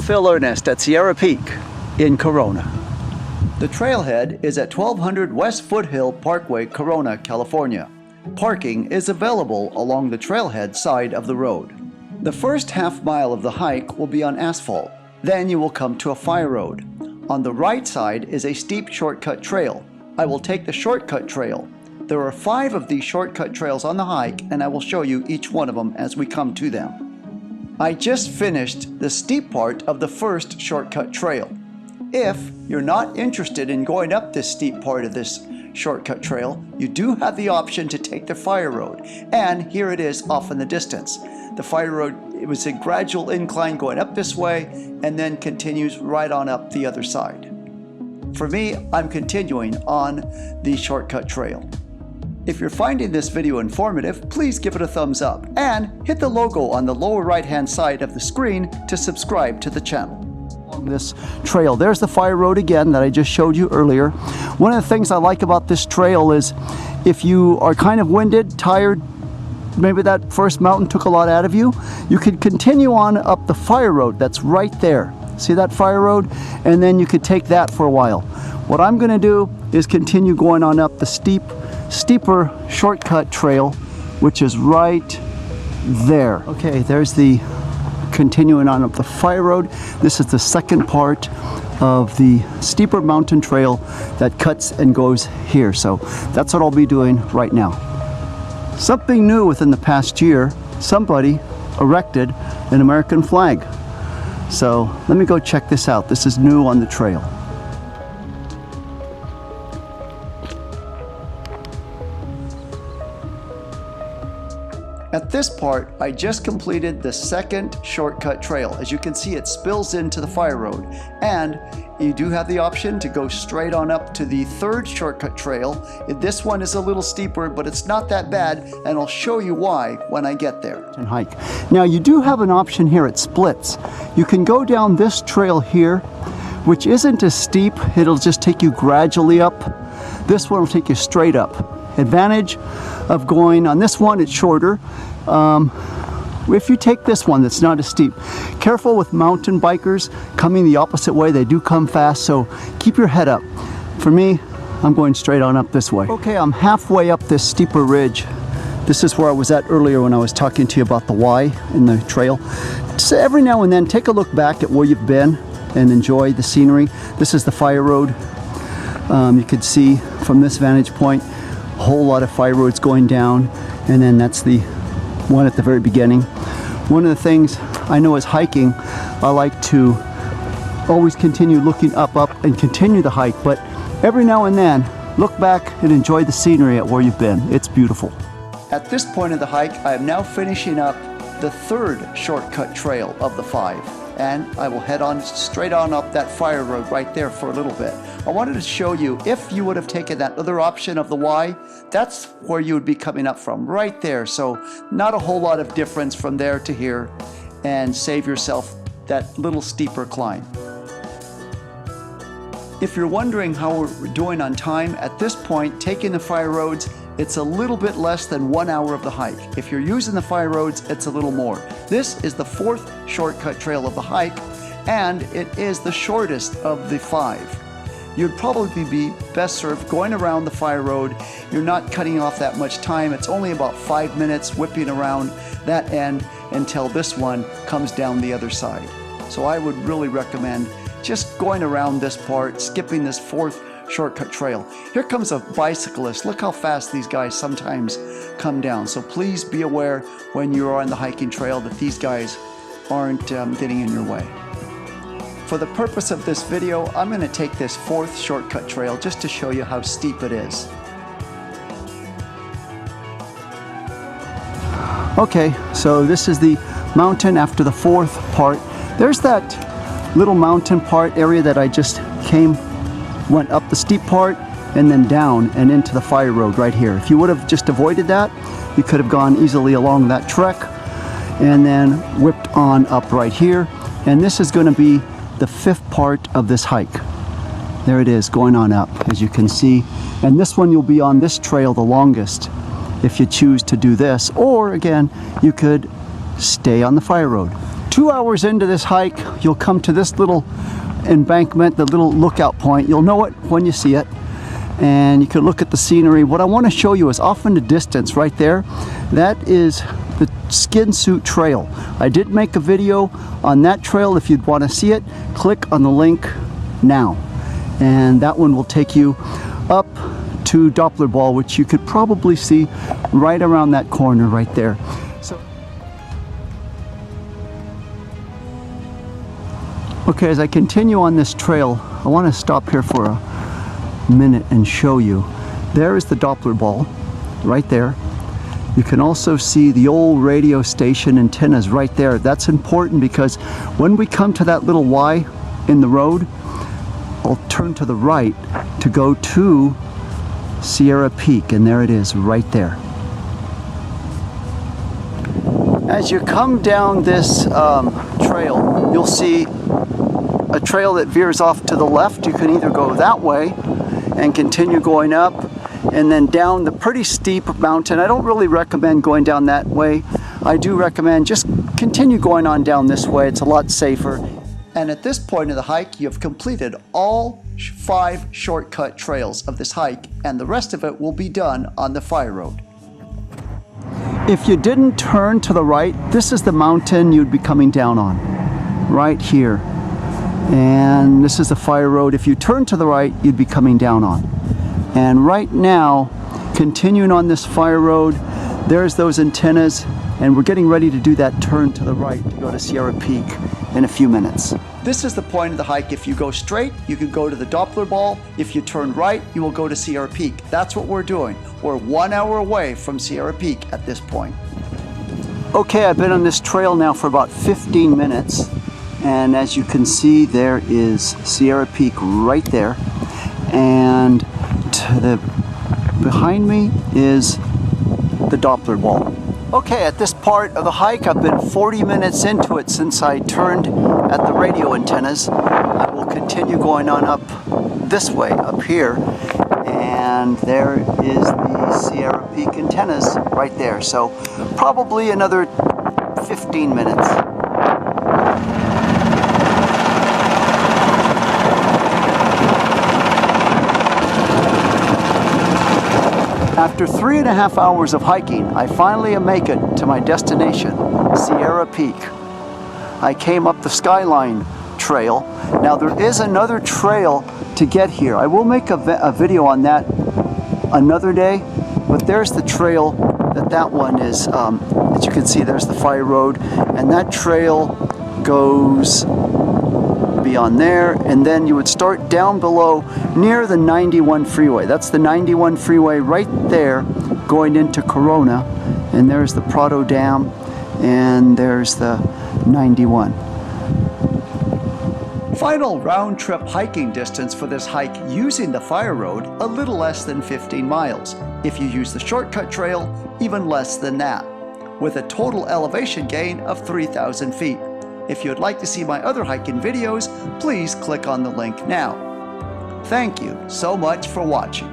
Phil Ernest at Sierra Peak in Corona. The Trailhead is at 1200 West Foothill Parkway, Corona, California. Parking is available along the trailhead side of the road. The first half mile of the hike will be on asphalt. Then you will come to a fire road. On the right side is a steep shortcut trail. I will take the shortcut trail. There are 5 of these shortcut trails on the hike, and I will show you each one of them as we come to them. I just finished the steep part of the first shortcut trail. If you're not interested in going up this steep part of this shortcut trail, you do have the option to take the fire road, and here it is off in the distance. The fire road, it was a gradual incline going up this way and then continues right on up the other side. For me, I'm continuing on the shortcut trail. If you're finding this video informative, please give it a thumbs up and hit the logo on the lower right hand side of the screen to subscribe to the channel. Along this trail, there's the fire road again that I just showed you earlier. One of the things I like about this trail is if you are kind of winded, tired, maybe that first mountain took a lot out of you, you could continue on up the fire road that's right there. See that fire road? And then you could take that for a while. What I'm going to do is continue going on up the steeper shortcut trail, which is right there. Okay, there's the continuing on up the fire road. This is the second part of the steeper mountain trail that cuts and goes here. So that's what I'll be doing right now. Something new within the past year, somebody erected an American flag. So let me go check this out. This is new on the trail. At this part, I just completed the second shortcut trail. As you can see, it spills into the fire road. And you do have the option to go straight on up to the third shortcut trail. This one is a little steeper, but it's not that bad, and I'll show you why when I get there. And hike. Now you do have an option here, it splits. You can go down this trail here, which isn't as steep. It'll just take you gradually up. This one will take you straight up. Advantage of going on this one, it's shorter. If you take this one that's not as steep, careful with mountain bikers coming the opposite way. They do come fast, so keep your head up. For me, I'm going straight on up this way. Okay, I'm halfway up this steeper ridge. This is where I was at earlier when I was talking to you about the Y in the trail. So every now and then, take a look back at where you've been and enjoy the scenery. This is the fire road. You could see from this vantage point, a whole lot of fire roads going down, and then that's the one at the very beginning. One of the things I know is hiking, I like to always continue looking up and continue the hike, but every now and then look back and enjoy the scenery at where you've been. It's beautiful. At this point of the hike, I am now finishing up the third shortcut trail of the 5, and I will head on straight on up that fire road right there for a little bit. I wanted to show you, if you would have taken that other option of the Y, that's where you would be coming up from, right there. So not a whole lot of difference from there to here, and save yourself that little steeper climb. If you're wondering how we're doing on time, at this point, taking the fire roads, it's a little bit less than 1 hour of the hike. If you're using the fire roads, it's a little more. This is the 4th shortcut trail of the hike, and it is the shortest of the 5. You'd probably be best served going around the fire road. You're not cutting off that much time. It's only about 5 minutes whipping around that end until this one comes down the other side. So I would really recommend just going around this part, skipping this 4th shortcut trail. Here comes a bicyclist. Look how fast these guys sometimes come down. So please be aware when you're on the hiking trail that these guys aren't getting in your way. For the purpose of this video, I'm going to take this 4th shortcut trail just to show you how steep it is. Okay, so this is the mountain after the 4th part. There's that little mountain part area that I just went up the steep part and then down and into the fire road right here. If you would have just avoided that, you could have gone easily along that trek and then whipped on up right here. And this is going to be the 5th part of this hike. There it is, going on up, as you can see. And this one, you'll be on this trail the longest if you choose to do this. Or again, you could stay on the fire road. 2 hours into this hike, you'll come to this little embankment, the little lookout point. You'll know it when you see it, and you can look at the scenery. What I want to show you is off in the distance right there, that is the Skin Suit Trail. I did make a video on that trail. If you'd want to see it, click on the link now, and that one will take you up to Doppler Ball, which you could probably see right around that corner right there. So, okay, as I continue on this trail, I want to stop here for a minute and show you. There is the Doppler Ball right there. You can also see the old radio station antennas right there. That's important because when we come to that little Y in the road, I'll turn to the right to go to Sierra Peak, and there it is right there. As you come down this trail, you'll see a trail that veers off to the left. You can either go that way and continue going up and then down the pretty steep mountain. I don't really recommend going down that way. I do recommend just continue going on down this way. It's a lot safer. And at this point of the hike, you've completed all 5 shortcut trails of this hike, and the rest of it will be done on the fire road. If you didn't turn to the right, this is the mountain you'd be coming down on, right here. And this is the fire road. If you turn to the right, you'd be coming down on. And right now, continuing on this fire road, there's those antennas, and we're getting ready to do that turn to the right to go to Sierra Peak in a few minutes. This is the point of the hike. If you go straight, you can go to the Doppler Ball. If you turn right, you will go to Sierra Peak. That's what we're doing. We're 1 hour away from Sierra Peak at this point. Okay, I've been on this trail now for about 15 minutes. And as you can see, there is Sierra Peak right there. And behind me is the Doppler Ball. Okay, at this part of the hike, I've been 40 minutes into it since I turned at the radio antennas. I will continue going on up this way, up here, and there is the Sierra Peak antennas right there. So probably another 15 minutes. After 3.5 hours of hiking, I finally make it to my destination, Sierra Peak. I came up the Skyline trail. Now there is another trail to get here. I will make a video on that another day, but there's the trail that one is, as you can see, there's the fire road, and that trail goes beyond there, and then you would start down below near the 91 freeway. That's the 91 freeway right there going into Corona, and there's the Prado Dam, and there's the 91. Final round trip hiking distance for this hike using the fire road, a little less than 15 miles. If you use the shortcut trail, even less than that, with a total elevation gain of 3,000 feet. If you would like to see my other hiking videos, please click on the link now. Thank you so much for watching.